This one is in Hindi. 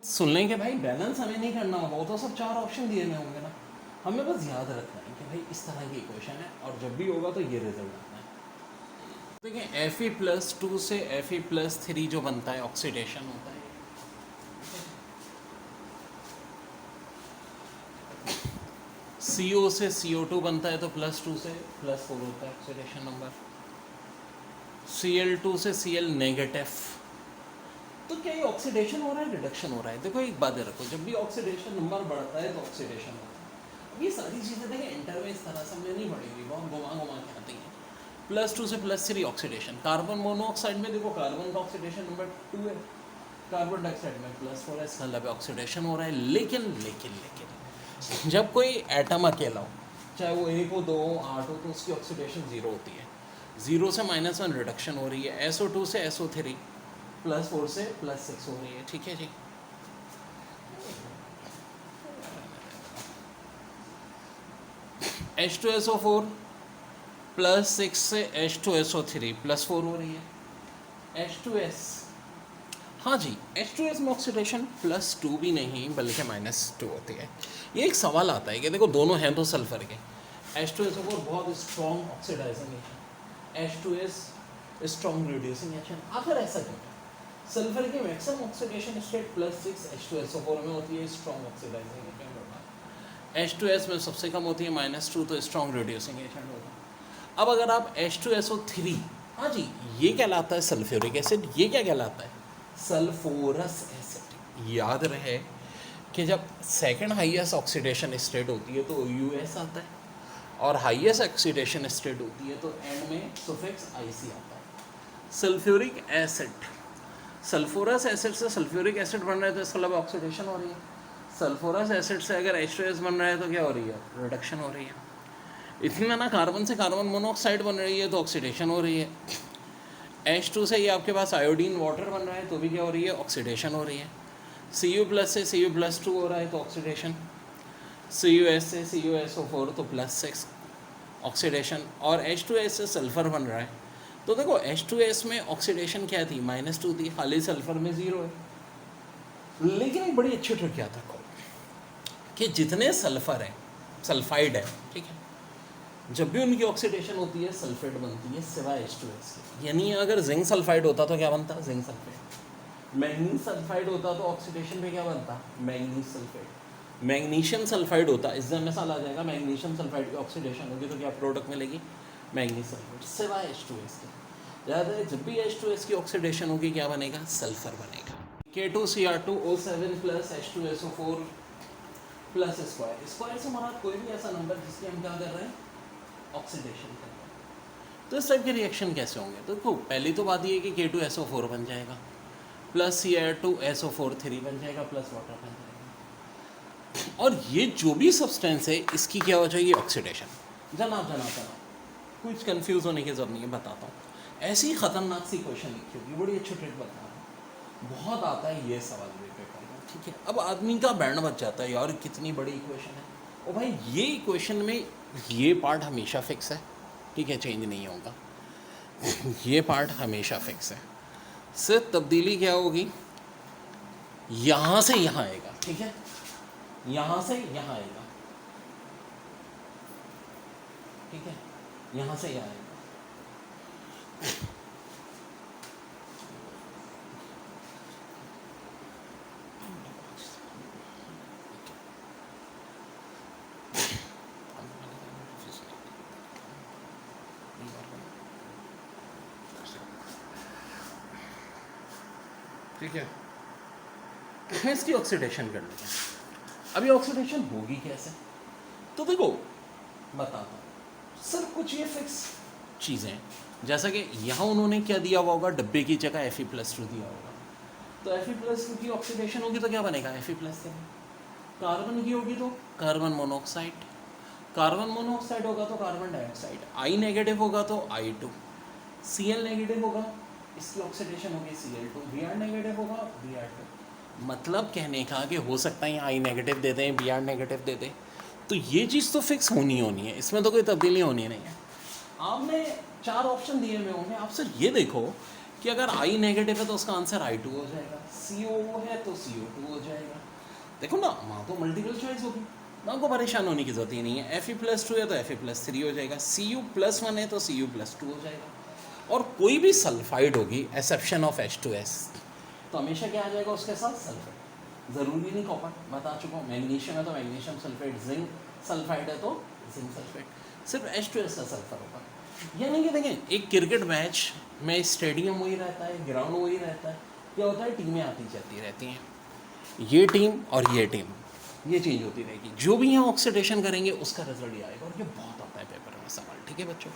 सुन लें कि भाई बैलेंस हमें नहीं करना होगा, वो तो सब चार ऑप्शन दिए हुए होंगे ना, हमें बस याद रखना है कि भाई इस तरह की इक्वेशन है और जब भी होगा तो ये रिजल्ट आता है। देखिए Fe+2 से Fe+3 जो बनता है ऑक्सीडेशन होता है। CO से CO2 बनता है तो +2 से +4 होता है ऑक्सीडेशन नंबर। Cl2 से Cl नेगेटिव। तो क्या ये ऑक्सीडेशन हो रहा है, रिडक्शन हो रहा है? देखो एक बात रखो, जब भी ऑक्सीडेशन नंबर बढ़ता है तो ऑक्सीडेशन होता है। अब ये सारी चीज़ें देखिए इंटर में इस तरह से हमने नहीं पढ़ी, बहुत घुमा घुमा के आती हैं। +2 से +3 ऑक्सीडेशन, कार्बन मोनोऑक्साइड में देखो कार्बन का ऑक्सीडेशन नंबर 2 है, कार्बन डाइऑक्साइड में +4 है, इसका मतलब ऑक्सीडेशन हो रहा है। लेकिन जब कोई एटम अकेला हो, चाहे वो 1 हो 2 हो 8 हो, तो उसकी ऑक्सीडेशन 0 होती है। 0 से -1 रिडक्शन हो रही है, SO2 से SO3, +4 से +6 हो रही है। ठीक है जी। H2SO4 +6 से H2SO3 +4 हो रही है। H2S, हाँ जी, H2S में ऑक्सीडेशन +2 भी नहीं बल्कि -2 होती है। ये एक सवाल आता है कि देखो दोनों हैं तो सल्फर के, H2SO4 बहुत strong oxidising agent, H2S strong reducing agent. आखिर ऐसा क्यों है? सल्फर की मैक्सिमम ऑक्सीडेशन स्टेट +6 H2SO4 में होती है, स्ट्रॉन्ग ऑक्सीडाइजिंग एजेंट होता है। H2S में सबसे कम होती है -2, तो स्ट्रॉन्ग रिड्यूसिंग एजेंट होता है। अब अगर आप H2SO3, हाँ जी, ये कहलाता है सल्फ्यूरिक एसिड, ये क्या कहलाता है? सल्फोरस एसिड। याद रहे कि जब सेकंड हाईएस्ट ऑक्सीडेशन स्टेट होती है तो US आता है, और हाईएस्ट ऑक्सीडेशन स्टेट होती है तो एंड में सुफिक्स IC आता है। सल्फ्यूरिक एसिड, सल्फोरस एसिड से सल्फ्यूरिक एसिड बन रहा है तो इसका मतलब ऑक्सीडेशन हो रही है। सल्फोरस एसिड से अगर H2S बन रहा है तो क्या हो रही है? रिडक्शन हो रही है। इतना ना कार्बन से कार्बन मोनोऑक्साइड बन रही है तो ऑक्सीडेशन हो रही है। H2 से ये आपके पास आयोडीन वाटर बन रहा है तो भी क्या हो रही है? ऑक्सीडेशन हो रही है। Cu+ से Cu+2 हो रहा है तो ऑक्सीडेशन। CuS से CuSO4 तो +6 ऑक्सीडेशन, और H2S से सल्फ़र बन रहा है तो देखो H2S में ऑक्सीडेशन क्या थी? -2 थी, खाली सल्फ़र में 0 है। लेकिन एक बड़ी अच्छी ट्रिक याद रखो कि जितने सल्फ़र हैं, सल्फाइड है, ठीक है, जब भी उनकी ऑक्सीडेशन होती है सल्फेट बनती है सिवाय H2S के। यानी अगर जिंक सल्फाइड होता तो क्या बनता? Zinc sulphate. मैग्नीज सल्फाइड होता तो ऑक्सीडेशन पे क्या बनता? Manganese sulphate. मैग्नीशियम सल्फाइड होता, इससे मिसाल आ जाएगा, मैग्नीशियम सल्फाइड की ऑक्सीडेशन होगी तो क्या प्रोडक्ट मिलेगी? मैग्नीज सल्फेट, सिवाय H2S के। ज़्यादा जब भी H2S की ऑक्सीडेशन होगी क्या बनेगा? सल्फर बनेगा। K2Cr2O7 + H2SO4 + square. स्क्वायर से हमारा कोई भी ऐसा नंबर जिसकी हम क्या कर रहे हैं? ऑक्सीडेशन कर रहे हैं। तो इस टाइप के रिएक्शन कैसे होंगे? तो देखो पहली तो बात ये है कि K2SO4 बन जाएगा, + Cr2SO4 3 बन जाएगा, + वाटर बन जाएगा। और ये जो भी सब्सटेंस है इसकी क्या हो जाएगी? ऑक्सीडेशन। जनाब कुछ कंफ्यूज होने की जरूरत नहीं है, बताता हूँ। ऐसी खतरनाक सी क्वेश्चन लिखी होगी, बड़ी अच्छी ट्रिक बता रहा हूँ, बहुत आता है ये सवाल भी पेपर में, ठीक है। अब आदमी का बैंड बच जाता है, यार कितनी बड़ी इक्वेशन है। और भाई ये इक्वेशन में ये पार्ट हमेशा फिक्स है, ठीक है, चेंज नहीं होगा। ये पार्ट हमेशा फिक्स है, सिर्फ तब्दीली क्या होगी? यहाँ से यहाँ आएगा, ठीक है, यहाँ से यहाँ आएगा, ठीक है, यहाँ से यहाँ आएगा। ठीक है, मैं इसकी ऑक्सीडेशन कर लूँगा। अभी ऑक्सीडेशन होगी कैसे? तो देखो बताता हूँ, सिर्फ कुछ ये फिक्स चीज़ें, जैसा कि यहाँ उन्होंने क्या दिया हुआ होगा, डब्बे की जगह Fe+2 दिया होगा, तो Fe+2 की ऑक्सीडेशन होगी तो क्या बनेगा? Fe+7। कार्बन की होगी तो कार्बन मोनोऑक्साइड, कार्बन मोनोऑक्साइड होगा तो कार्बन डाइऑक्साइड, I नेगेटिव होगा तो I2, Cl नेगेटिव होगा, इसकी ऑक्सीडेशन होगी Cl2, Br नेगेटिव होगा Br2। मतलब कहने का कि हो सकता है I नेगेटिव दे दें, Br नेगेटिव दे दें, तो ये चीज़ तो फिक्स होनी है, इसमें तो कोई तब्दीली होनी नहीं है। आपने 4 ऑप्शन दिए हुए होंगे, आप सिर्फ ये देखो कि अगर आई नेगेटिव है तो उसका आंसर I2 हो जाएगा, CO है तो CO2 हो जाएगा। देखो ना, वहाँ तो मल्टीपल चॉइस होगी ना, आपको परेशान होने की जरूरत ही नहीं है। Fe+2 है तो Fe+3 हो जाएगा, Cu+1 है तो Cu+2 हो जाएगा। और कोई भी सल्फाइड होगी एक्सेप्शन ऑफ H2S तो हमेशा क्या आ जाएगा उसके साथ? सल्फेट। ज़रूरी नहीं कॉपर, बता चुका हूँ। मैग्नीशियम है तो मैग्नीशियम सल्फेट, जिंक सल्फाइड है तो जिंक सल्फेट, सिर्फ H2S का सल्फर होगा। यानी कि देखें, एक क्रिकेट मैच में स्टेडियम वही रहता है, ग्राउंड वही रहता है, क्या होता है टीमें आती जाती रहती हैं, ये टीम और ये टीम, ये चेंज होती रहेगी। जो भी यहाँ ऑक्सीडेशन करेंगे उसका रिजल्ट ये आएगा। और ये बहुत आता है पेपर में सवाल, ठीक है बच्चों।